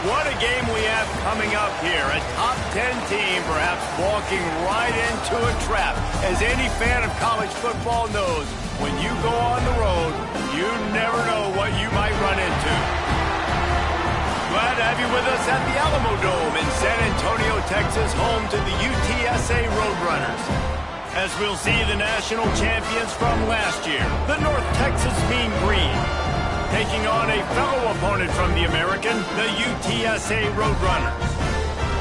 What a game we have coming up here. A top 10 team perhaps walking right into a trap. As any fan of college football knows, when you go on the road, you never know what you might run into. Glad to have you with us at the Alamo Dome in San Antonio, Texas, home to the UTSA Roadrunners. As we'll see the national champions from last year, the North Texas Mean Green, taking on a fellow opponent from the American, the UTSA Roadrunners.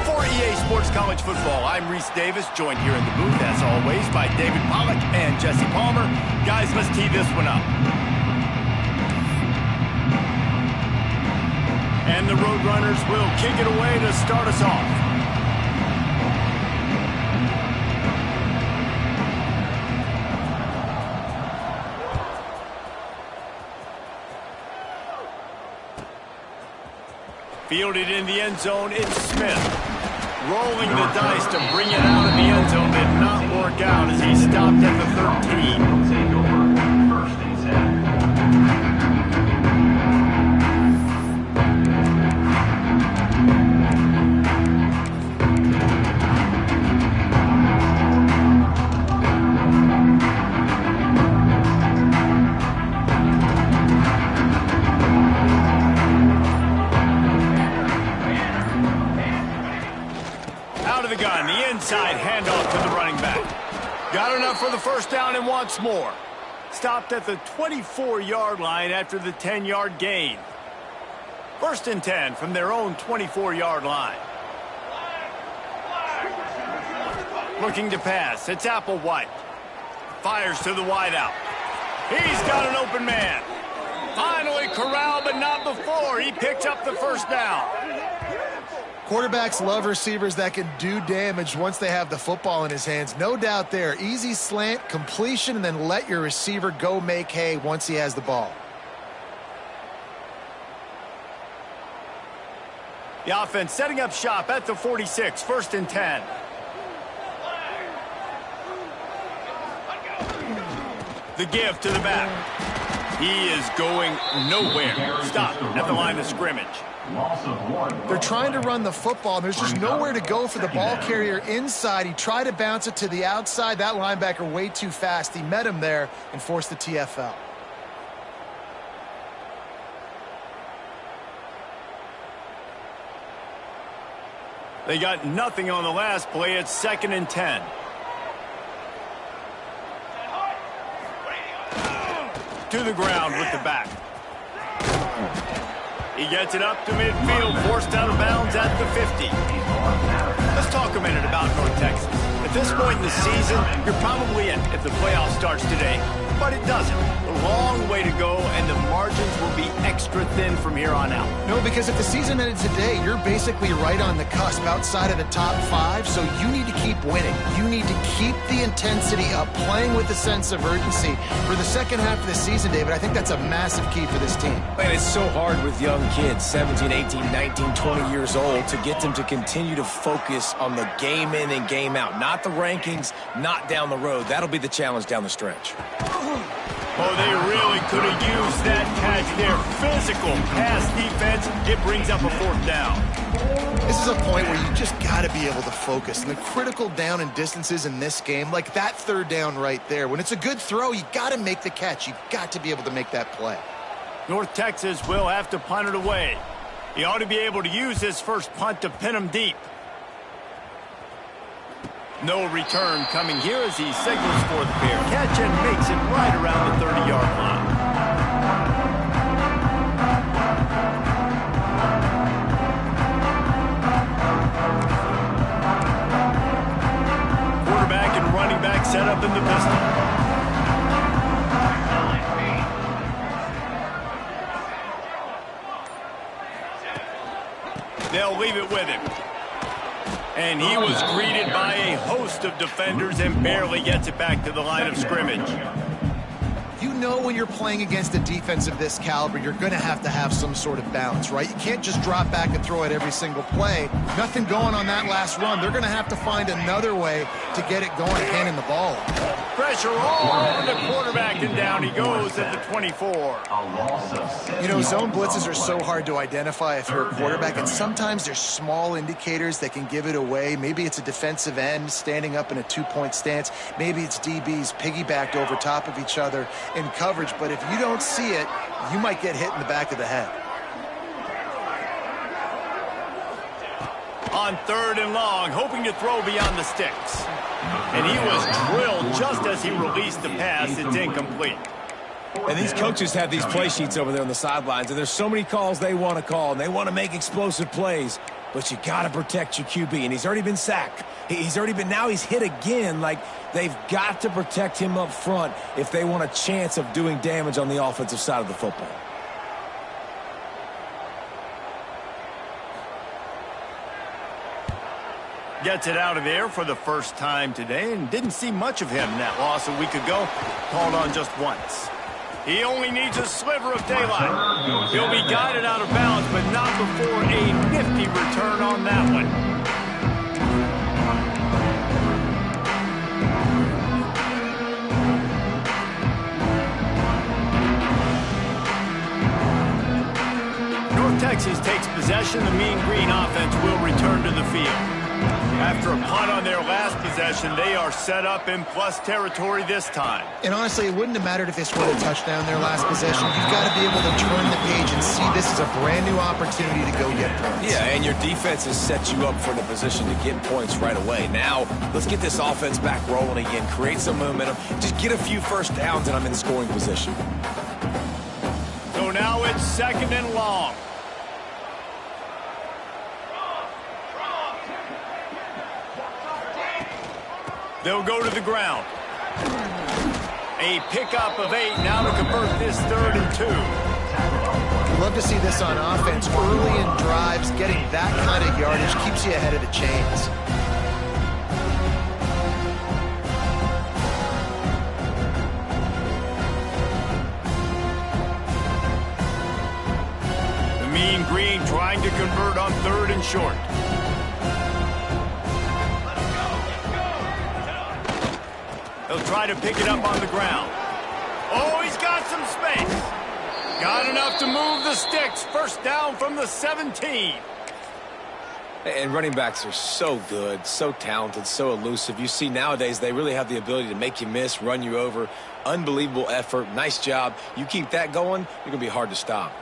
For EA Sports College Football, I'm Reese Davis, joined here in the booth, as always, by David Pollack and Jesse Palmer. Guys, let's tee this one up. And the Roadrunners will kick it away to start us off. Fielded in the end zone, it's Smith. Rolling the dice to bring it out of the end zone did not work out as he stopped at the 13. First and 10. Inside handoff to the running back. Got enough for the first down and wants more. Stopped at the 24-yard line after the 10-yard gain. First and 10 from their own 24-yard line. Looking to pass. It's Applewhite. Fires to the wideout. He's got an open man. Finally corralled, but not before. He picked up the first down. Quarterbacks love receivers that can do damage once they have the football in his hands. No doubt there. Easy slant, completion, and then let your receiver go make hay once he has the ball. The offense setting up shop at the 46, first and 10. The give to the back. He is going nowhere. Stop at the line of scrimmage. They're trying to run the football, and there's just nowhere to go for the ball carrier inside. He tried to bounce it to the outside. That linebacker way too fast. He met him there and forced the TFL. They got nothing on the last play. It's second and 10. To the ground with the back. He gets it up to midfield, forced out of bounds at the 50. Let's talk a minute about North Texas. At this point in the season, you're probably in if the playoff starts today, but it doesn't. A long way to go, and the margins will be extra thin from here on out. No, because if the season ended today, you're basically right on the cusp outside of the top 5, so you need to keep winning. You need to keep the intensity up, playing with a sense of urgency. For the second half of the season, David, I think that's a massive key for this team. And it's so hard with young kids, 17, 18, 19, 20 years old, to get them to continue to focus on the game in and game out. Not the rankings, not down the road. That'll be the challenge down the stretch. Oh, they really could have used that catch there. Physical pass defense. It brings up a fourth down. This is a point where you just got to be able to focus. And the critical down and distances in this game, like that third down right there, when it's a good throw, you got to make the catch. You've got to be able to make that play. North Texas will have to punt it away. He ought to be able to use his first punt to pin him deep. No return coming here as he signals for the pair. Catch and makes it right around the 30-yard line. Quarterback and running back set up in the pistol. They'll leave it with him. And he was greeted by a host of defenders and barely gets it back to the line of scrimmage. You know when you're playing against a defense of this caliber, you're going to have some sort of balance, right? You can't just drop back and throw it every single play. Nothing going on that last run. They're going to have to find another way to get it going, handing the ball. Pressure all over the quarterback, and down he goes at the 24. You know, zone blitzes are so hard to identify if you're a quarterback, and sometimes there's small indicators that can give it away. Maybe it's a defensive end standing up in a two-point stance. Maybe it's DBs piggybacked over top of each other in coverage, but if you don't see it, you might get hit in the back of the head. On 3rd and long, hoping to throw beyond the sticks. And he was drilled just as he released the pass. It's incomplete. And these coaches have these play sheets over there on the sidelines, and there's so many calls they want to call, and they want to make explosive plays. But you got to protect your QB, and he's already been sacked. Now he's hit again. Like, they've got to protect him up front if they want a chance of doing damage on the offensive side of the football. Gets it out of there for the first time today, and didn't see much of him in that loss a week ago. Called on just once. He only needs a sliver of daylight. He'll be guided out of bounds, but not before a nifty return on that one. North Texas takes possession. The Mean Green offense will return to the field. After a punt on their last possession, they are set up in plus territory this time. And honestly, it wouldn't have mattered if they scored a touchdown their last possession. You've got to be able to turn the page and see this is a brand new opportunity to go get points. Yeah, and your defense has set you up for the position to get points right away. Now, let's get this offense back rolling again, create some momentum, just get a few first downs, and I'm in scoring position. So now it's 2nd and long. They'll go to the ground. A pickup of 8 now to convert this 3rd and 2. Love to see this on offense. Early in drives, getting that kind of yardage keeps you ahead of the chains. The Mean Green trying to convert on 3rd and short. He'll try to pick it up on the ground. Oh, he's got some space. Got enough to move the sticks. First down from the 17. And running backs are so good, so talented, so elusive. You see nowadays they really have the ability to make you miss, run you over. Unbelievable effort. Nice job. You keep that going, you're going to be hard to stop.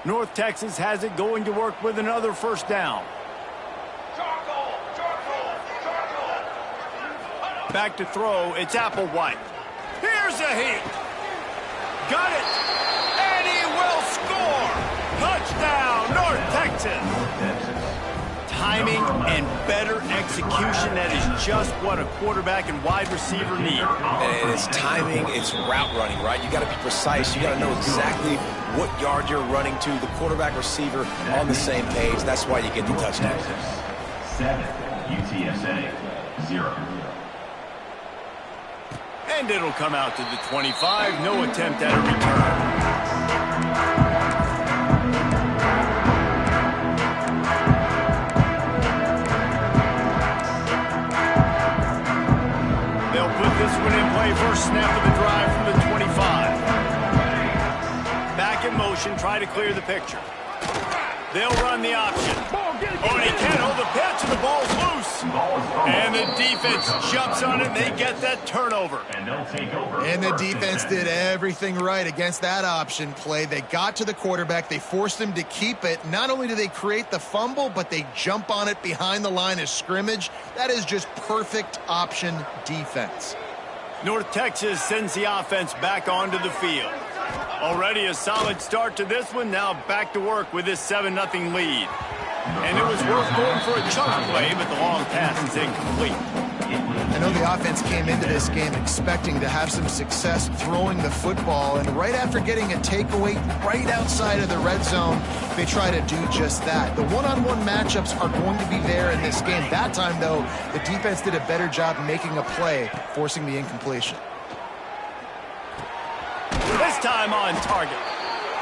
North Texas has it going to work with another first down. Back to throw, it's Applewhite. Here's a heat. Got it. And he will score. Touchdown, North Texas. Timing and better execution, that is just what a quarterback and wide receiver need. And it's timing, it's route running, right? You got to be precise. You got to know exactly what yard you're running to. The quarterback receiver on the same page. That's why you get the touchdown. 7, UTSA 0. And it'll come out to the 25. No attempt at a return. This one in play, first snap of the drive from the 25. Back in motion, try to clear the picture. They'll run the option. Oh, and he can't hold the pitch, and the ball's loose. And the defense jumps on it, and they get that turnover. And the defense did everything right against that option play. They got to the quarterback. They forced him to keep it. Not only do they create the fumble, but they jump on it behind the line of scrimmage. That is just perfect option defense. North Texas sends the offense back onto the field. Already a solid start to this one. Now back to work with this 7-0 lead. And it was worth going for a chunk play, but the long pass is incomplete. And know the offense came into this game expecting to have some success throwing the football, and right after getting a takeaway right outside of the red zone, they try to do just that. The one-on-one matchups are going to be there in this game. That time, though, the defense did a better job making a play, forcing the incompletion. This time on target.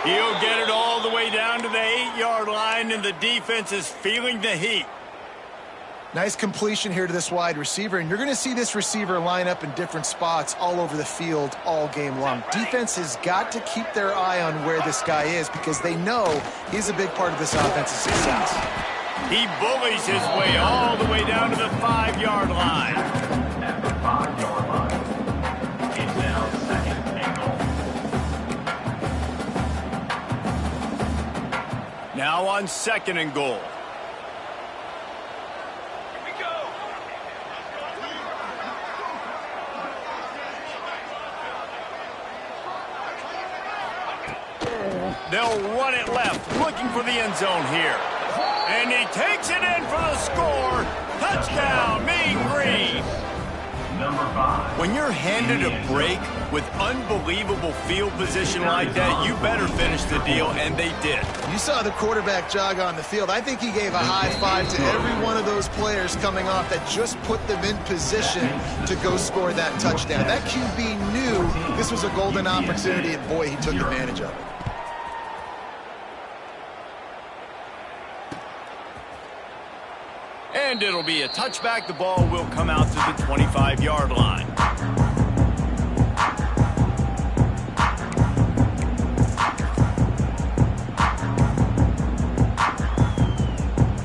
He'll get it all the way down to the 8-yard line, and the defense is feeling the heat. Nice completion here to this wide receiver, and you're going to see this receiver line up in different spots all over the field all game long. Defense has got to keep their eye on where this guy is because they know he's a big part of this offense's success. He bullies his way all the way down to the 5-yard line. At the 5-yard line, it's now second and goal. Now on 2nd and goal. They'll run it left, looking for the end zone here. And he takes it in for the score. Touchdown, Mean Green. Number 5. When you're handed a break with unbelievable field position like that, you better finish the deal, and they did. You saw the quarterback jog on the field. I think he gave a high five to every one of those players coming off that just put them in position to go score that touchdown. That QB knew this was a golden opportunity, and boy, he took advantage of it. And it'll be a touchback. The ball will come out to the 25-yard line.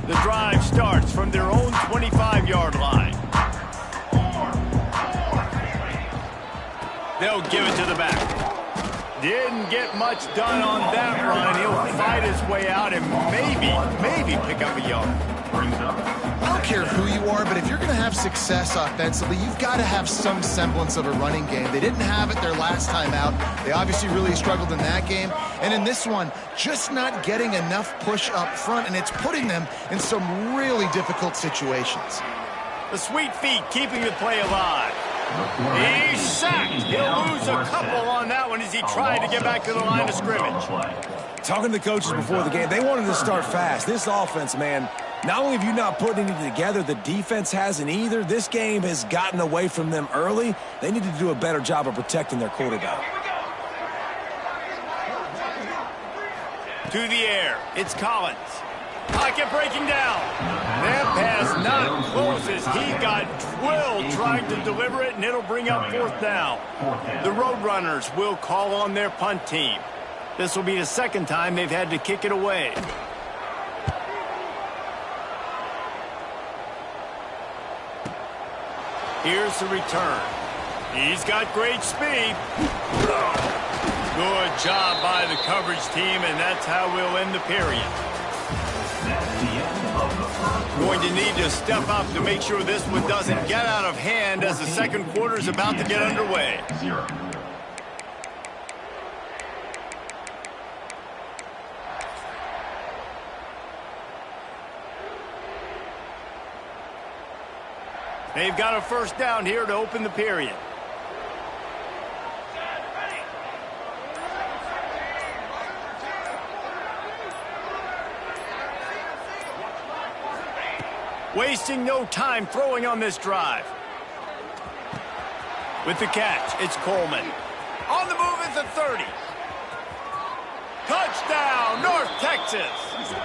The drive starts from their own 25-yard line. They'll give it to the back. Didn't get much done on that run. He'll fight his way out and maybe pick up a yard. I don't care who you are, but if you're going to have success offensively, you've got to have some semblance of a running game. They didn't have it their last time out. They obviously really struggled in that game. And in this one, just not getting enough push up front, and it's putting them in some really difficult situations. The sweet feet keeping the play alive. He's sacked. He'll lose a couple on that one as he tried to get back to the line of scrimmage. Talking to the coaches before the game, they wanted to start fast. This offense, man, not only have you not put anything together, the defense hasn't either. This game has gotten away from them early. They need to do a better job of protecting their quarterback. To the air, it's Collins. Pocket breaking down. That pass not close as he got drilled trying to deliver it, and it'll bring up 4th down. The Roadrunners will call on their punt team. This will be the 2nd time they've had to kick it away. Here's the return. He's got great speed. Good job by the coverage team, and that's how we'll end the period. Going to need to step up to make sure this one doesn't get out of hand as the 2nd quarter is about to get underway. They've got a 1st down here to open the period. Wasting no time throwing on this drive. With the catch, it's Coleman. On the move at the 30. Touchdown, North Texas.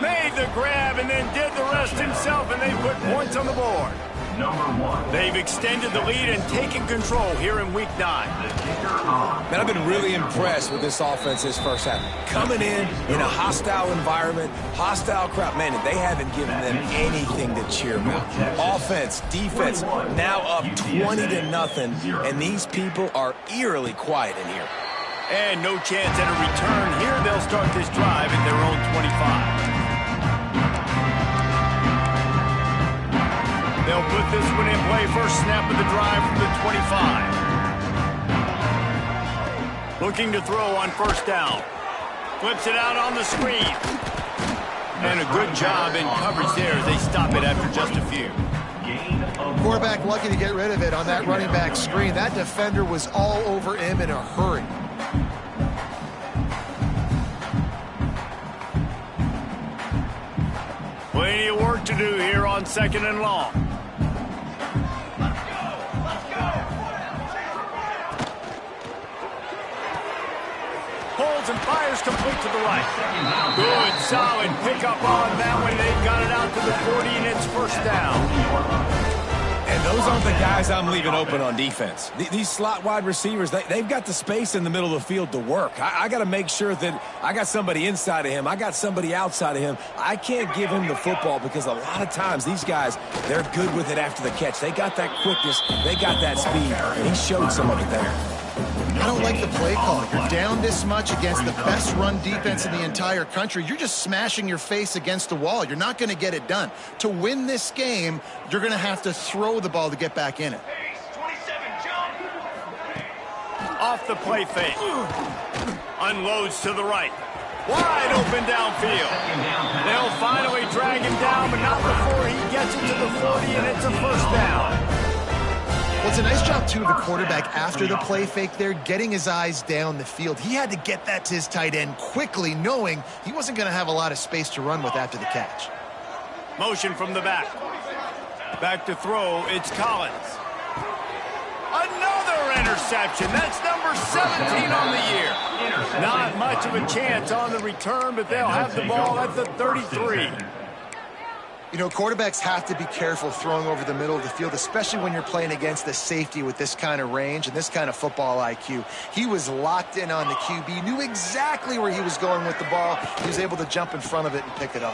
Made the grab and then did the rest himself, and they put points on the board. Number 1. They've extended the lead and taken control here in Week 9. Man, I've been really impressed with this offense this first half. Coming in a hostile environment, hostile crowd. Man, they haven't given them anything to cheer about. Offense, defense, now up 20-0, and these people are eerily quiet in here. And no chance at a return here. They'll start this drive at their own 25. They'll put this one in play. First snap of the drive from the 25. Looking to throw on 1st down. Flips it out on the screen. And a good job in coverage there as they stop it after just a few. Gain Quarterback lucky to get rid of it on that running back screen. That defender was all over him in a hurry. Plenty of work to do here on 2nd and long. Pulls and fires complete to the right. Good, solid pickup on that one. They've got it out to the 40, and it's first down. And those aren't the guys I'm leaving open on defense. These slot wide receivers, they've got the space in the middle of the field to work. I got to make sure that I got somebody inside of him. I got somebody outside of him. I can't give him the football because a lot of times these guys, they're good with it after the catch. They got that quickness. They got that speed. And he showed some of it there. I don't like the play call. You're down this much against the best run defense in the entire country. You're just smashing your face against the wall. You're not going to get it done. To win this game, you're going to have to throw the ball to get back in it. Off the play fake. Unloads to the right. Wide open downfield. They'll finally drag him down, but not before he gets it to the 40, and it's a first down. Well, it's a nice job, too, of the quarterback after the play fake there, getting his eyes down the field. He had to get that to his tight end quickly, knowing he wasn't going to have a lot of space to run with after the catch. Motion from the back. Back to throw, it's Collins. Another interception. That's number 17 on the year. Not much of a chance on the return, but they'll have the ball at the 33. You know, quarterbacks have to be careful throwing over the middle of the field, especially when you're playing against the safety with this kind of range and this kind of football IQ. He was locked in on the QB, knew exactly where he was going with the ball. He was able to jump in front of it and pick it up.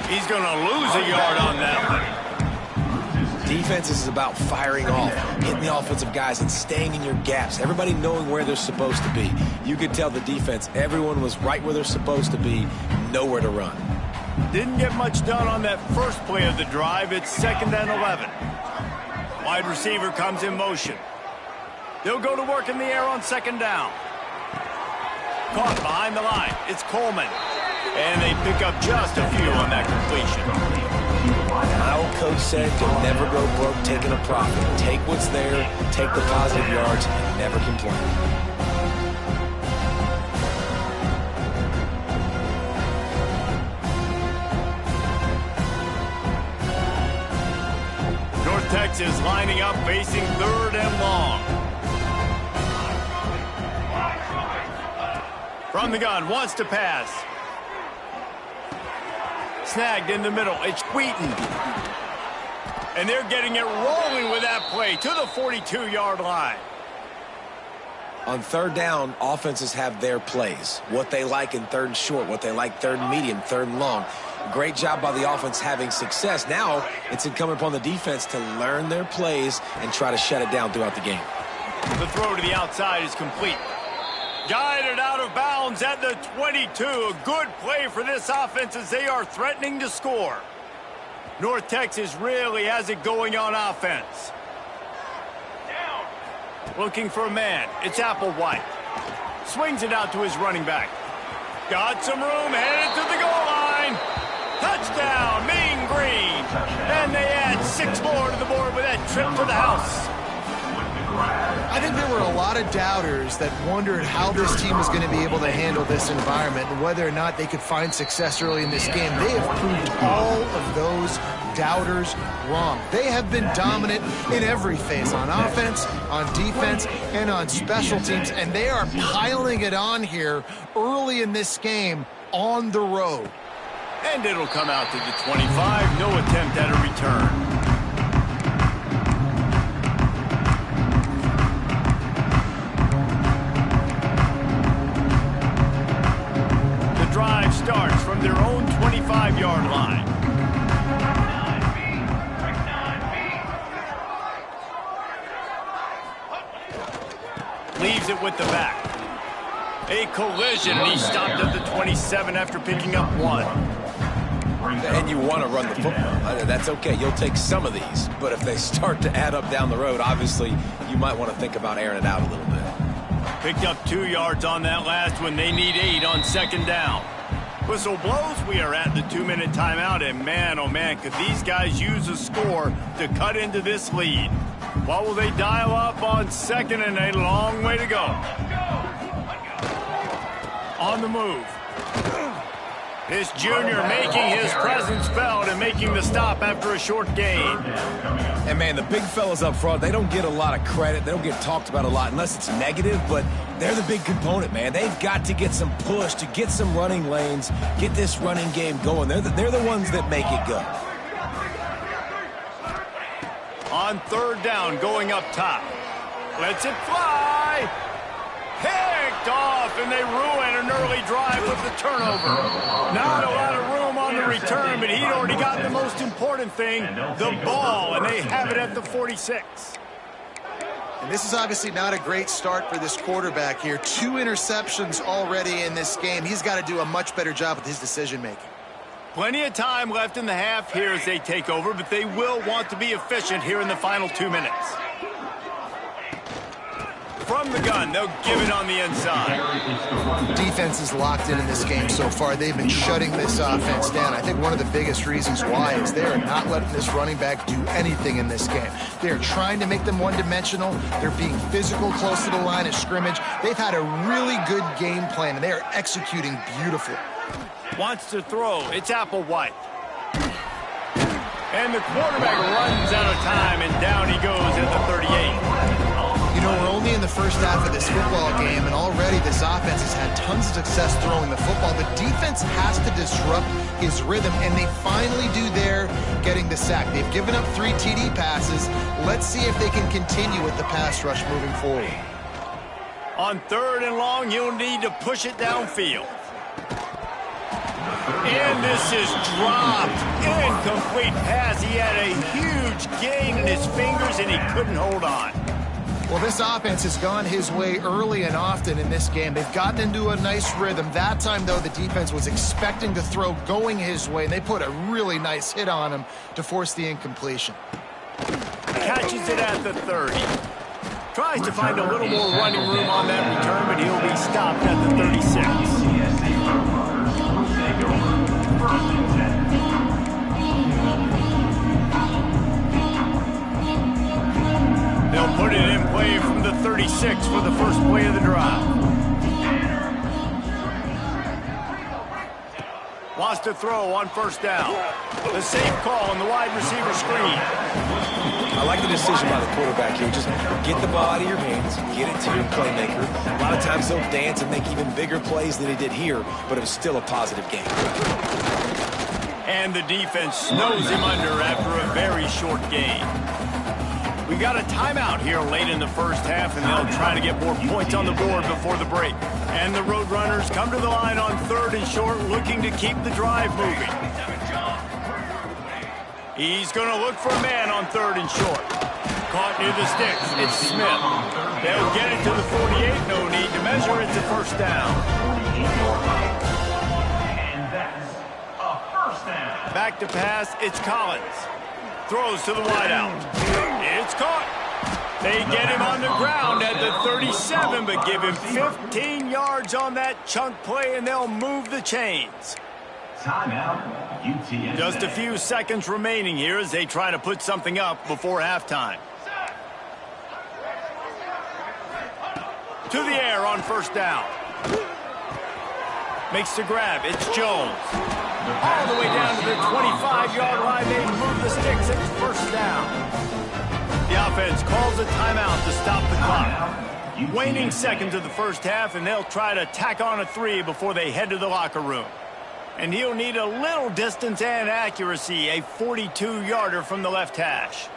He's going to lose a yard on that one. Defense is about firing off, hitting the offensive guys and staying in your gaps. Everybody knowing where they're supposed to be. You could tell the defense, everyone was right where they're supposed to be, nowhere to run. Didn't get much done on that first play of the drive. It's 2nd and 11. Wide receiver comes in motion. They'll go to work in the air on 2nd down. Caught behind the line. It's Coleman. And they pick up just a few on that completion. My old coach said, you'll never go broke taking a profit. Take what's there, take the positive yards, and never complain. Texas lining up, facing 3rd and long. From the gun, wants to pass. Snagged in the middle, it's Wheaton. And they're getting it rolling with that play to the 42-yard line. On 3rd down, offenses have their plays. What they like in 3rd and short, what they like 3rd and medium, 3rd and long. Great job by the offense having success. Now it's incumbent upon the defense to learn their plays and try to shut it down throughout the game. The throw to the outside is complete. Guided out of bounds at the 22. A good play for this offense as they are threatening to score. North Texas really has it going on offense. Looking for a man. It's Applewhite. Swings it out to his running back. Got some room, headed to the goal line. Touchdown, Mean Green. And they add 6 more to the board with that trip to the house. I think there were a lot of doubters that wondered how this team was going to be able to handle this environment and whether or not they could find success early in this game. They have proved all of those doubters wrong. They have been dominant in every phase, on offense, on defense, and on special teams, and they are piling it on here early in this game on the road. And it'll come out to the 25. No attempt at a return. The drive starts from their own 25-yard line. Leaves it with the back. A collision, and he stopped at the 27 after picking up 1. And you want to run the football. That's okay. You'll take some of these. But if they start to add up down the road, obviously you might want to think about airing it out a little bit. Picked up 2 yards on that last one. They need 8 on 2nd down. Whistle blows, we are at the 2-minute timeout, and man, oh man, could these guys use a score to cut into this lead. What will they dial up on second, and a long way to go. On the move. This junior making his presence felt and making the stop after a short gain. And man, the big fellas up front, they don't get a lot of credit. They don't get talked about a lot unless it's negative, but they're the big component, man. They've got to get some push, to get some running lanes, get this running game going. They're the ones that make it go. On third down, going up top. Lets it fly. Picked off, and they ruin an early drive with the turnover. Not a lot of room on the return, but he'd already got the most important thing, the ball, and they have it at the 46. And this is obviously not a great start for this quarterback here. 2 interceptions already in this game. He's got to do a much better job with his decision-making. Plenty of time left in the half here as they take over, but they will want to be efficient here in the final 2 minutes. From the gun, they'll give it on the inside. Defense is locked in this game so far. They've been shutting this offense down. I think one of the biggest reasons why is they are not letting this running back do anything in this game. They are trying to make them one-dimensional. They're being physical close to the line of scrimmage. They've had a really good game plan, and they are executing beautifully. Wants to throw. It's Applewhite. And the quarterback runs out of time, and down he goes at the 38. You know, we're only in the first half of this football game, and already this offense has had tons of success throwing the football. The defense has to disrupt his rhythm, and they finally do there, getting the sack. They've given up 3 TD passes. Let's see if they can continue with the pass rush moving forward. On third and long, you'll need to push it downfield. And this is dropped. Incomplete pass. He had a huge gain in his fingers, and he couldn't hold on. Well, this offense has gone his way early and often in this game. They've gotten into a nice rhythm. That time, though, the defense was expecting to throw going his way, and they put a really nice hit on him to force the incompletion. Catches it at the 30. Tries to find a little more running room on that return, but he'll be stopped at the 36. They'll put it in play from the 36 for the first play of the drive. Wants to throw on first down. The safe call on the wide receiver screen. I like the decision by the quarterback here. Just get the ball out of your hands, get it to your playmaker. A lot of times he'll dance and make even bigger plays than he did here, but it was still a positive game. And the defense snows him under after a very short game. We got a timeout here late in the first half, and they'll try to get more points on the board before the break. And the Roadrunners come to the line on third and short, looking to keep the drive moving. He's going to look for a man on third and short. Caught near the sticks. It's Smith. They'll get it to the 48. No need to measure. It's a first down. And that's a first down. Back to pass. It's Collins. Throws to the wideout. It's caught. They get him on the ground at the 37, but give him 15 yards on that chunk play, and they'll move the chains. Timeout, UTSA. Just a few seconds remaining here as they try to put something up before halftime. To the air on first down. Makes the grab. It's Jones. All the way down to the 25-yard line. They move the sticks. It's first down. The offense calls a timeout to stop the clock. Waning seconds of the first half, and they'll try to tack on a 3 before they head to the locker room. And he'll need a little distance and accuracy, a 42-yarder from the left hash.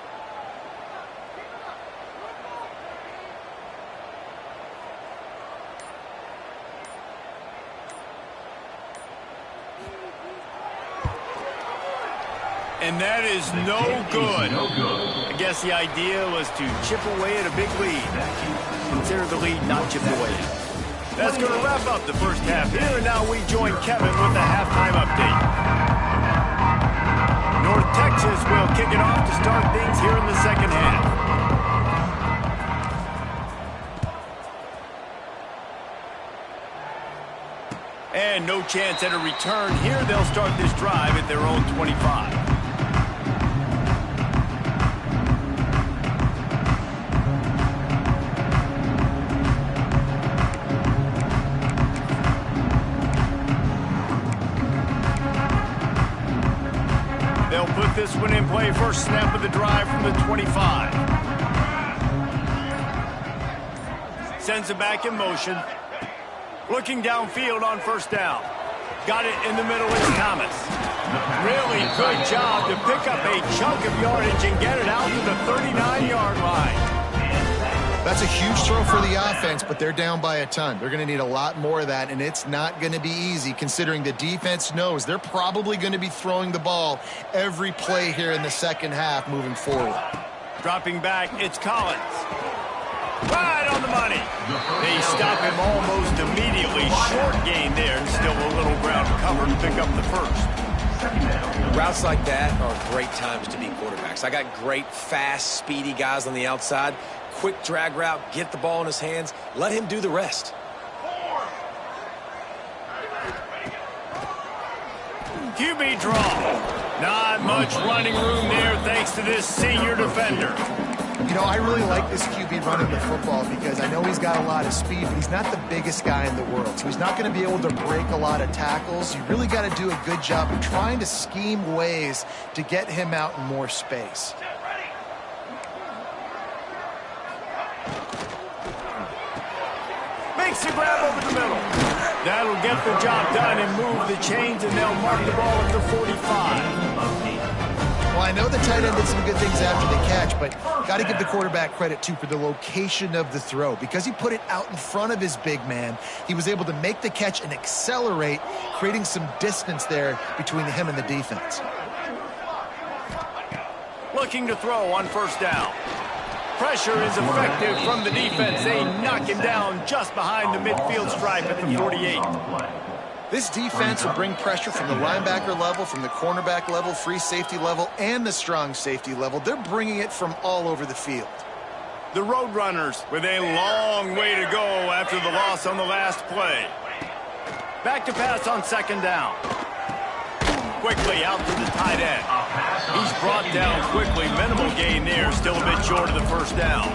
And that is no good. I guess the idea was to chip away at a big lead. Consider the lead not chipped away. That's going to wrap up the first half here, and now we join Kevin with the halftime update. North Texas will kick it off to start things here in the second half. And no chance at a return here. They'll start this drive at their own 25. They'll put this one in play. First snap of the drive from the 25. Sends it back in motion. Looking downfield on first down. Got it in the middle is Thomas. Really good job to pick up a chunk of yardage and get it out to the 39-yard line. That's a huge throw for the offense, but they're down by a ton. They're going to need a lot more of that, and it's not going to be easy considering the defense knows they're probably going to be throwing the ball every play here in the second half moving forward. Dropping back, it's Collins. Right on the money. They stop him almost immediately. Short gain there, and still a little ground cover to pick up the first. Routes like that are great times to be quarterbacks. I got great, fast, speedy guys on the outside. Quick drag route, get the ball in his hands, let him do the rest. QB draw. Not much running room there thanks to this senior defender. You know, I really like this QB running the football because I know he's got a lot of speed, but he's not the biggest guy in the world. So he's not going to be able to break a lot of tackles. You really got to do a good job of trying to scheme ways to get him out in more space. Makes a grab over the middle. That'll get the job done and move the chains, and they'll mark the ball at the 45. Well, I know the tight end did some good things after the catch, but got to give the quarterback credit, too, for the location of the throw. Because he put it out in front of his big man, he was able to make the catch and accelerate, creating some distance there between him and the defense. Looking to throw on first down. Pressure is effective from the defense. They knock him down just behind the midfield stripe at the 48. This defense will bring pressure from the linebacker level, from the cornerback level, free safety level, and the strong safety level. They're bringing it from all over the field. The Roadrunners with a long way to go after the loss on the last play. Back to pass on second down. Quickly out to the tight end. He's brought down quickly. Minimal gain there. Still a bit short of the first down.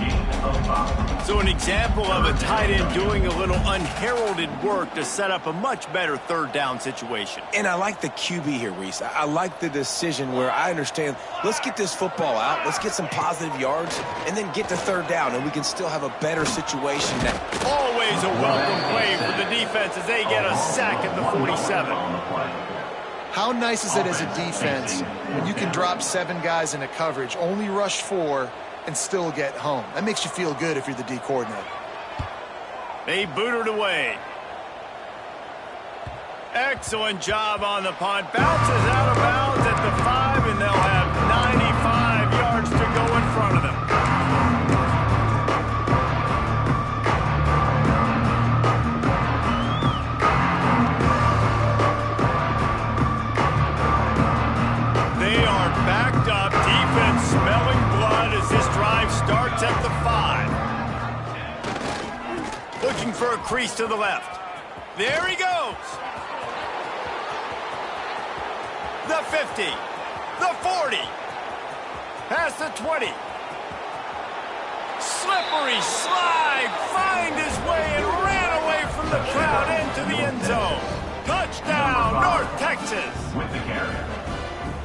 So an example of a tight end doing a little unheralded work to set up a much better third down situation. And I like the QB here, Reese. I like the decision where I understand, let's get this football out, let's get some positive yards, and then get to third down, and we can still have a better situation. Always a welcome play for the defense as they get a sack at the 47. How nice is it as a defense when you can drop 7 guys in a coverage, only rush 4, and still get home? That makes you feel good if you're the D coordinator. They boot it away. Excellent job on the punt. Bounces out of bounds at the 5, and they'll have 95 yards to go in front of them. Smelling blood as this drive starts at the 5. Looking for a crease to the left. There he goes. The 50. The 40. Past the 20. Slippery slide. Find his way and ran away from the crowd into the end zone. Touchdown, North Texas. With the carry.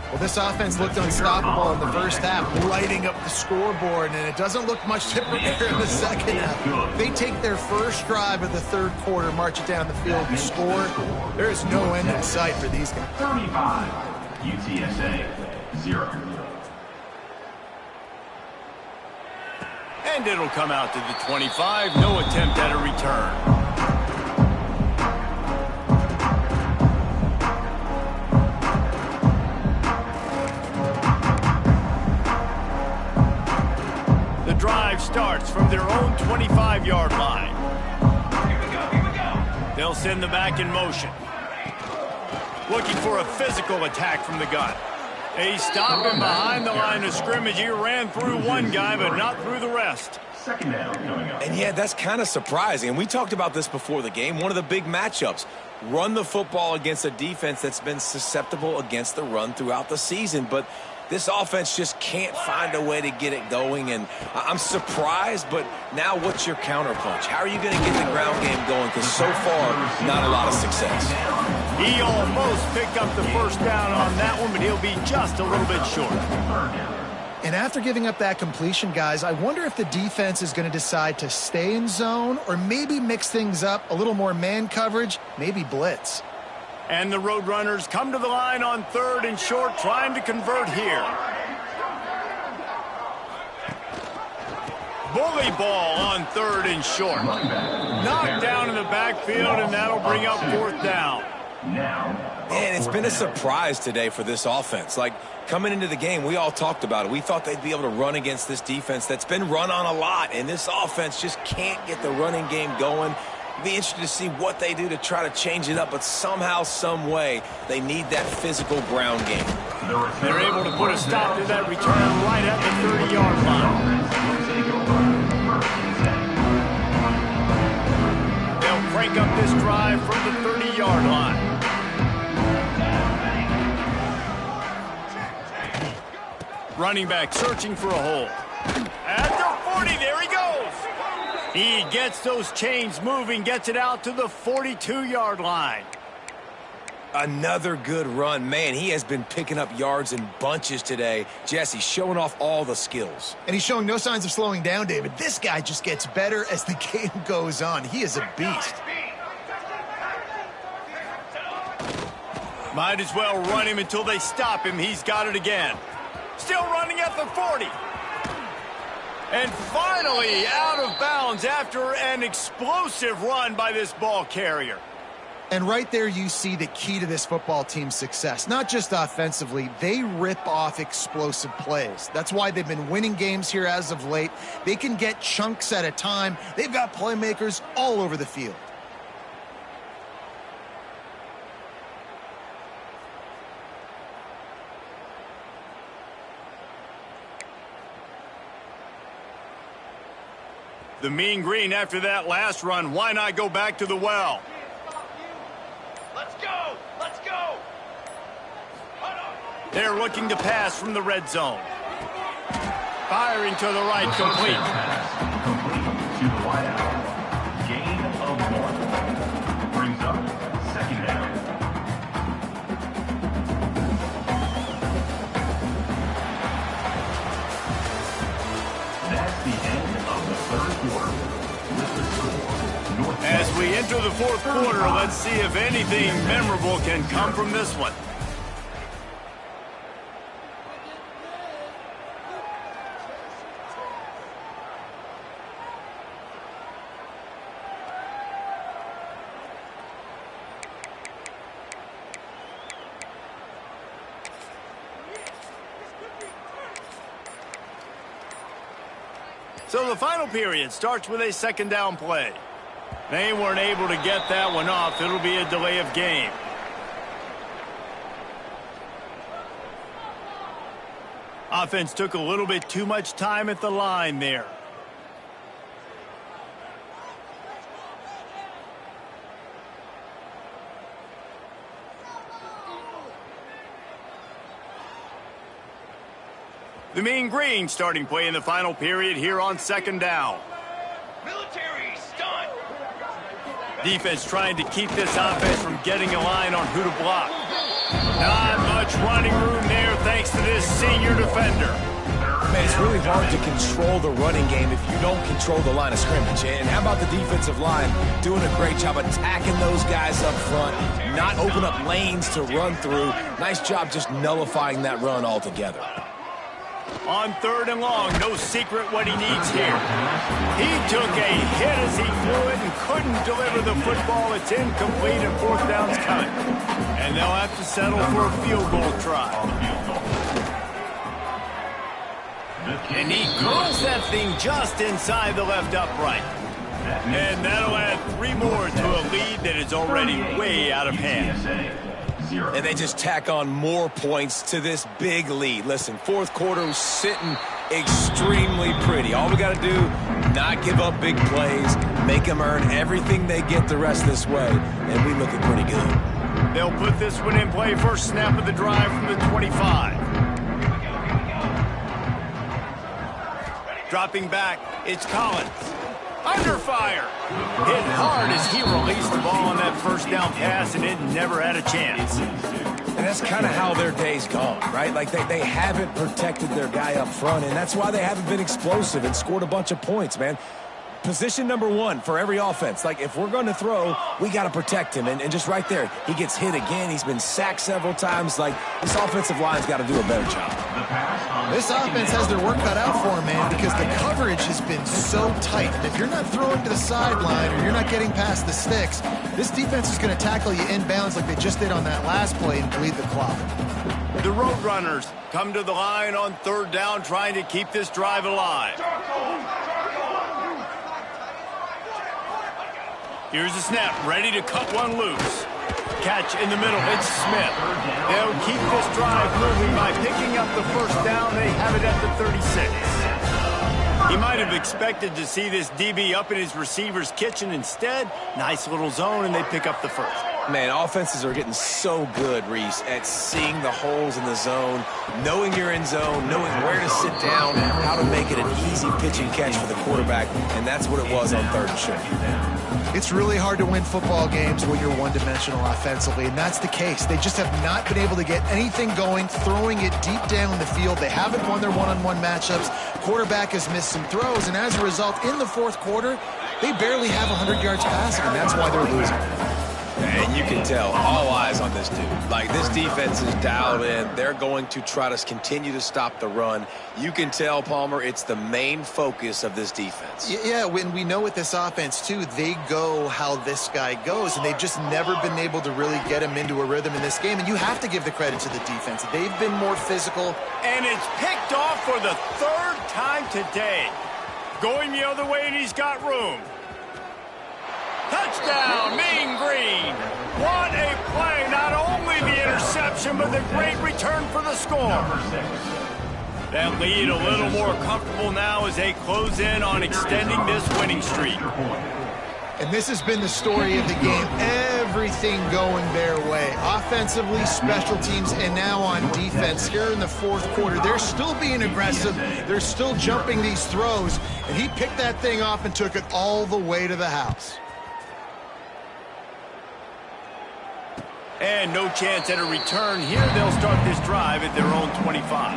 Well, this offense looked unstoppable in the first half, lighting up the scoreboard, and it doesn't look much different here in the second half. They take their first drive of the third quarter, march it down the field, and score. There is no end in sight for these guys. 35, UTSA, 0. And it'll come out to the 25. No attempt at a return. Drive starts from their own 25-yard line. Here we go. They'll send the back in motion. Looking for a physical attack from the gun. They stop him behind the line of scrimmage. He ran through one guy, but not through the rest. Second down coming up. And yeah, that's kind of surprising. And we talked about this before the game. One of the big matchups. Run the football against a defense that's been susceptible against the run throughout the season. But this offense just can't find a way to get it going. And I'm surprised, but now what's your counterpunch? How are you going to get the ground game going? Because so far, not a lot of success. He almost picked up the first down on that one, but he'll be just a little bit short. And after giving up that completion, guys, I wonder if the defense is going to decide to stay in zone or maybe mix things up, a little more man coverage, maybe blitz. And the Roadrunners come to the line on 3rd and short, trying to convert here. Bully ball on 3rd and short. Knocked down in the backfield, and that'll bring up 4th down. Man, it's been a surprise today for this offense. Like, coming into the game, we all talked about it. We thought they'd be able to run against this defense that's been run on a lot, and this offense just can't get the running game going. Be interested to see what they do to try to change it up, but somehow, some way, they need that physical ground game. They're able to put a stop to that return right at the 30-yard line. They'll crank up this drive from the 30-yard line. Running back searching for a hole. At the 40, there he goes. He gets those chains moving, gets it out to the 42-yard line. Another good run. Man, he has been picking up yards in bunches today. Jesse showing off all the skills. And he's showing no signs of slowing down, David. This guy just gets better as the game goes on. He is a beast. Might as well run him until they stop him. He's got it again. Still running at the 40. And finally out of bounds after an explosive run by this ball carrier. And right there you see the key to this football team's success. Not just offensively, they rip off explosive plays. That's why they've been winning games here as of late. They can get chunks at a time. They've got playmakers all over the field. The Mean Green after that last run. Why not go back to the well? Let's go! Let's go! They're looking to pass from the red zone. Firing to the right, complete. Complete to the wideout. Gain of 1. Brings up 2nd down. That's the end of the 3rd quarter. With the score, North. As we enter the 4th quarter, let's see if anything memorable can come from this one. So the final period starts with a 2nd down play. They weren't able to get that one off. It'll be a delay of game. Offense took a little bit too much time at the line there. The Mean Green starting play in the final period here on 2nd down. Military stunt! Defense trying to keep this offense from getting a line on who to block. Not much running room there thanks to this senior defender. Man, it's really hard to control the running game if you don't control the line of scrimmage. And how about the defensive line doing a great job attacking those guys up front, not open up lanes to run through. Nice job just nullifying that run altogether. On 3rd and long, no secret what he needs here. He took a hit as he flew it and couldn't deliver the football. It's incomplete and 4th down's coming. And they'll have to settle for a field goal try. And he curls that thing just inside the left upright. And that'll add 3 more to a lead that is already way out of hand. And they just tack on more points to this big lead. Listen, 4th quarter was sitting extremely pretty. All we got to do not give up big plays, make them earn everything they get the rest of this way, and we looking pretty good. They'll put this one in play first snap of the drive from the 25. Dropping back, it's Collins. Under fire. Hit hard as he released the ball on that first down pass, and it never had a chance. And that's kind of how their day's gone, right? Like they haven't protected their guy up front, and that's why they haven't been explosive and scored a bunch of points, man. Position number one for every offense. Like, if we're going to throw, we got to protect him. And just right there, he gets hit again. He's been sacked several times. Like, this offensive line's got to do a better job. This offense has their work cut out for them, man, because the coverage has been so tight. And if you're not throwing to the sideline or you're not getting past the sticks, this defense is going to tackle you inbounds like they just did on that last play and bleed the clock. The Roadrunners come to the line on third down, trying to keep this drive alive. Here's the snap, ready to cut one loose. Catch in the middle, it's Smith. They'll keep this drive moving by picking up the first down. They have it at the 36. He might have expected to see this DB up in his receiver's kitchen. Instead, nice little zone, and they pick up the first. Man, offenses are getting so good, Reese, at seeing the holes in the zone, knowing you're in zone, knowing where to sit down, how to make it an easy pitch and catch for the quarterback, and that's what it was on third and short. It's really hard to win football games when you're one-dimensional offensively, and that's the case. They just have not been able to get anything going, throwing it deep down the field. They haven't won their one-on-one matchups. Quarterback has missed some throws, and as a result, in the fourth quarter, they barely have 100 yards passing, and that's why they're losing. And you can tell, all eyes on this dude. Like, this defense is dialed in. They're going to try to continue to stop the run. You can tell, Palmer, it's the main focus of this defense. Yeah, when we know with this offense, too, they go how this guy goes, and they've just never been able to really get him into a rhythm in this game. And you have to give the credit to the defense. They've been more physical. And it's picked off for the third time today. Going the other way, and he's got room. Touchdown, Mean Green. What a play. Not only the interception, but the great return for the score. That lead a little more comfortable now as they close in on extending this winning streak. And this has been the story of the game. Everything going their way. Offensively, special teams, and now on defense. Here in the fourth quarter, they're still being aggressive. They're still jumping these throws. And he picked that thing off and took it all the way to the house. And no chance at a return here. They'll start this drive at their own 25.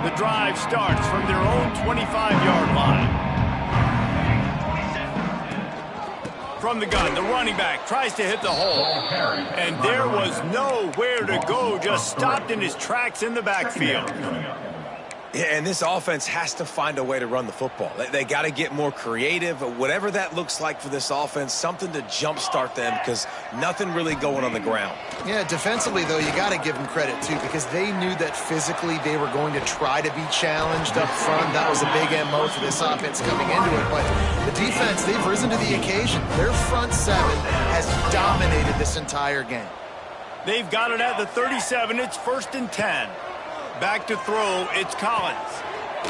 The drive starts from their own 25-yard line. From the gun, the running back tries to hit the hole. And there was nowhere to go, just stopped in his tracks in the backfield. Yeah, and this offense has to find a way to run the football. They got to get more creative, whatever that looks like for this offense, something to jumpstart them because nothing really going on the ground. Yeah, defensively, though, you got to give them credit, too, because they knew that physically they were going to try to be challenged up front. That was a big MO for this offense coming into it. But the defense, they've risen to the occasion. Their front seven has dominated this entire game. They've got it at the 37. It's 1st and 10. Back to throw, it's Collins.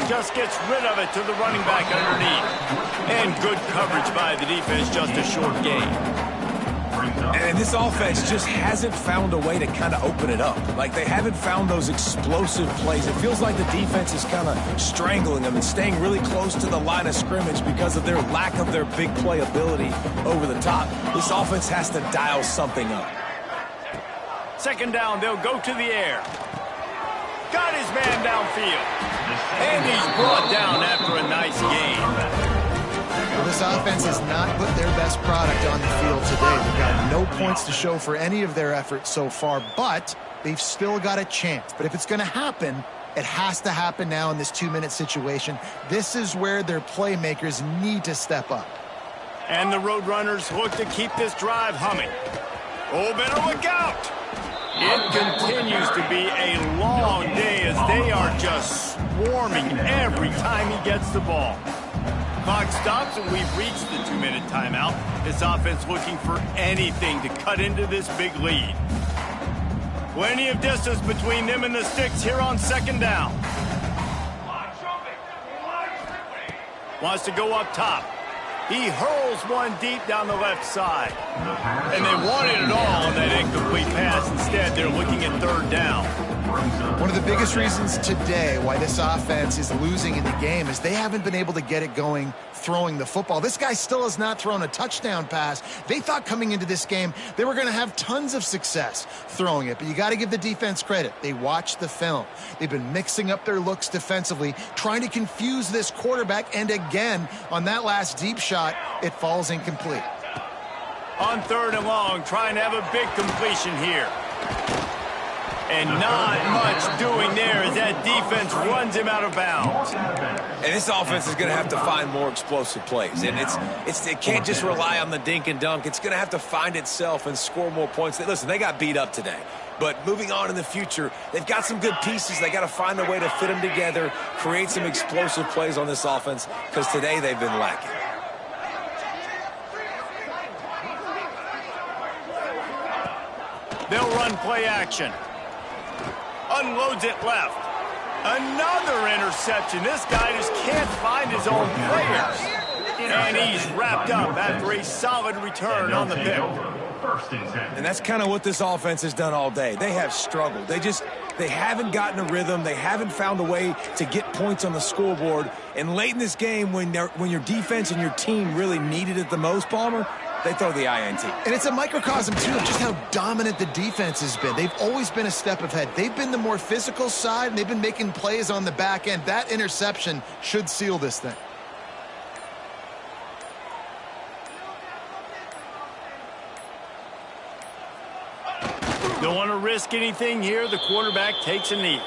Just gets rid of it to the running back underneath. And good coverage by the defense, just a short gain. And this offense just hasn't found a way to kind of open it up. Like, they haven't found those explosive plays. It feels like the defense is kind of strangling them and staying really close to the line of scrimmage because of their lack of their big play ability over the top. This offense has to dial something up. 2nd down, they'll go to the air. Got his man downfield. And he's brought down after a nice gain. Well, this offense has not put their best product on the field today. They've got no points to show for any of their efforts so far, but they've still got a chance. But if it's going to happen, it has to happen now in this 2-minute situation. This is where their playmakers need to step up. And the Roadrunners look to keep this drive humming. Oh, better look out! It continues to be a long day as they are just swarming every time he gets the ball. Clock stops and we've reached the 2-minute timeout. This offense looking for anything to cut into this big lead. Plenty of distance between them and the sticks here on second down. Wants to go up top. He hurls one deep down the left side. And they wanted it all on that incomplete pass. Instead, they're looking at third down. One of the biggest reasons today why this offense is losing in the game is they haven't been able to get it going throwing the football. This guy still has not thrown a touchdown pass. They thought coming into this game they were going to have tons of success throwing it, but you got to give the defense credit. They watched the film. They've been mixing up their looks defensively, trying to confuse this quarterback, and again, on that last deep shot, it falls incomplete. On third and long, trying to have a big completion here. And not much doing there as that defense runs him out of bounds. And this offense is going to have to find more explosive plays. And it can't just rely on the dink and dunk. It's going to have to find itself and score more points. Listen, they got beat up today. But moving on in the future, they've got some good pieces. They got to find a way to fit them together, create some explosive plays on this offense, because today they've been lacking. They'll run play action. Unloads it left. Another interception. This guy just can't find his own players. And he's wrapped up after a solid return on the pick. And that's kind of what this offense has done all day. They have struggled. They haven't gotten a rhythm. They haven't found a way to get points on the scoreboard. And late in this game, when your defense and your team really needed it the most, Palmer, they throw the INT. And it's a microcosm, too, of just how dominant the defense has been. They've always been a step ahead. They've been the more physical side, and they've been making plays on the back end. That interception should seal this thing. Don't want to risk anything here. The quarterback takes a knee.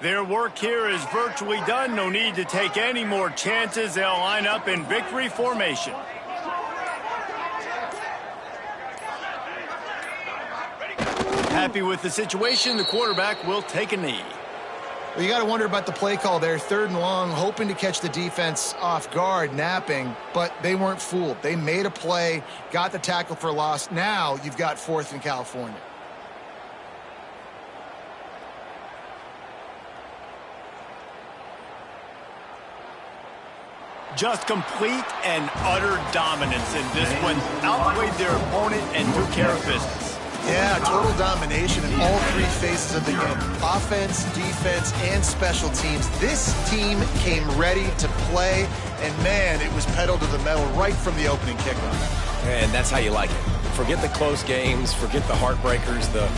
Their work here is virtually done. No need to take any more chances. They'll line up in victory formation. Happy with the situation. The quarterback will take a knee. Well, you got to wonder about the play call there. Third and long, hoping to catch the defense off guard, napping, but they weren't fooled. They made a play, got the tackle for a loss. Now you've got fourth in California. Just complete and utter dominance in this one. Outplayed their opponent and took care of business. Yeah, total domination in all three phases of the game. Offense, defense, and special teams. This team came ready to play, and man, it was pedal to the metal right from the opening kickoff. And that's how you like it. Forget the close games, forget the heartbreakers, this